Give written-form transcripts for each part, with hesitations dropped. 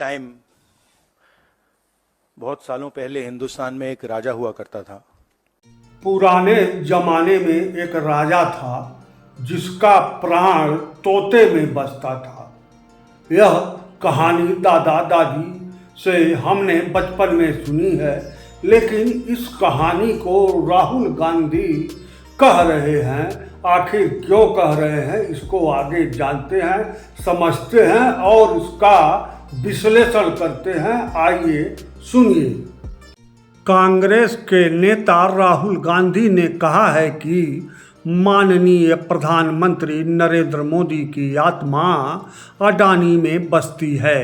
Time बहुत सालों पहले हिंदुस्तान में एक राजा हुआ करता था। पुराने जमाने में एक राजा था जिसका प्राण तोते में बसता था। यह कहानी दादा दादी से हमने बचपन में सुनी है, लेकिन इस कहानी को राहुल गांधी कह रहे हैं। आखिर क्यों कह रहे हैं, इसको आगे जानते हैं, समझते हैं और इसका विश्लेषण करते हैं। आइए सुनिए। कांग्रेस के नेता राहुल गांधी ने कहा है कि माननीय प्रधानमंत्री नरेंद्र मोदी की आत्मा अडानी में बसती है।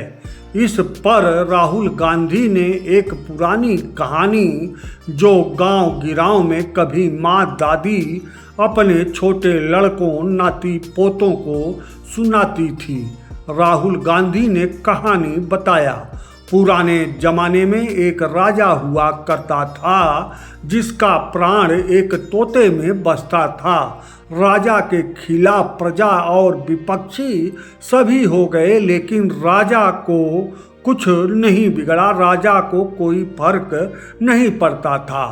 इस पर राहुल गांधी ने एक पुरानी कहानी जो गांव गिराव में कभी माँ दादी अपने छोटे लड़कों नाती पोतों को सुनाती थी। राहुल गांधी ने कहानी बताया। पुराने जमाने में एक राजा हुआ करता था जिसका प्राण एक तोते में बसता था। राजा के खिलाफ प्रजा और विपक्षी सभी हो गए, लेकिन राजा को कुछ नहीं बिगड़ा, राजा को कोई फर्क नहीं पड़ता था।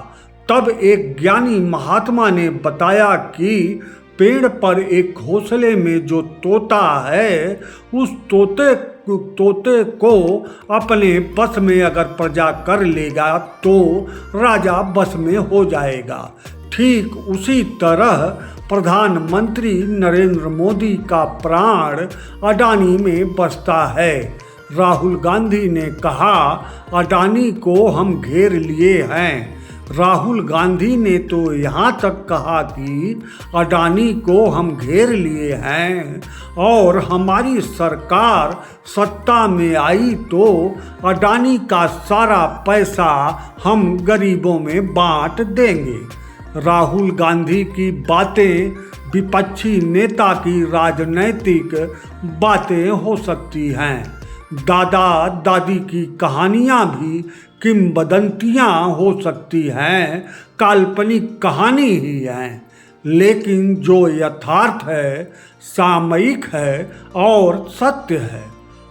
तब एक ज्ञानी महात्मा ने बताया कि पेड़ पर एक घोंसले में जो तोता है, उस तोते को अपने बस में अगर प्रजा कर लेगा तो राजा बस में हो जाएगा। ठीक उसी तरह प्रधानमंत्री नरेंद्र मोदी का प्राण अडानी में बसता है। राहुल गांधी ने कहा, अडानी को हम घेर लिए हैं। राहुल गांधी ने तो यहाँ तक कहा कि अडानी को हम घेर लिए हैं और हमारी सरकार सत्ता में आई तो अडानी का सारा पैसा हम गरीबों में बांट देंगे। राहुल गांधी की बातें विपक्षी नेता की राजनैतिक बातें हो सकती हैं। दादा दादी की कहानियाँ भी किंवदंतियाँ हो सकती हैं, काल्पनिक कहानी ही हैं, लेकिन जो यथार्थ है, सामयिक है और सत्य है,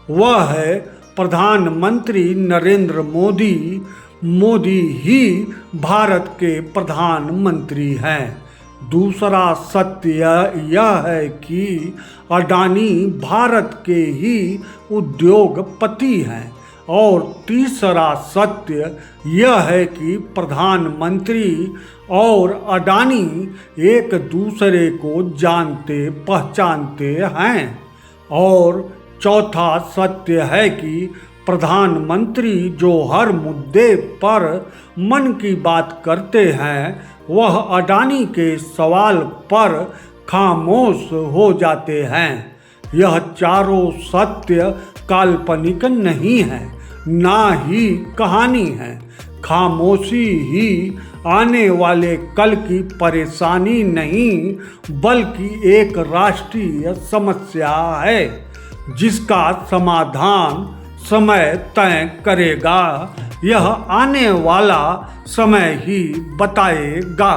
वह है प्रधानमंत्री नरेंद्र मोदी ही भारत के प्रधानमंत्री हैं। दूसरा सत्य यह है कि अडानी भारत के ही उद्योगपति हैं और तीसरा सत्य यह है कि प्रधानमंत्री और अडानी एक दूसरे को जानते पहचानते हैं। और चौथा सत्य है कि प्रधानमंत्री जो हर मुद्दे पर मन की बात करते हैं, वह अडानी के सवाल पर खामोश हो जाते हैं। यह चारों सत्य काल्पनिक नहीं है, ना ही कहानी है। खामोशी ही आने वाले कल की परेशानी नहीं, बल्कि एक राष्ट्रीय समस्या है जिसका समाधान समय तय करेगा। यह आने वाला समय ही बताएगा।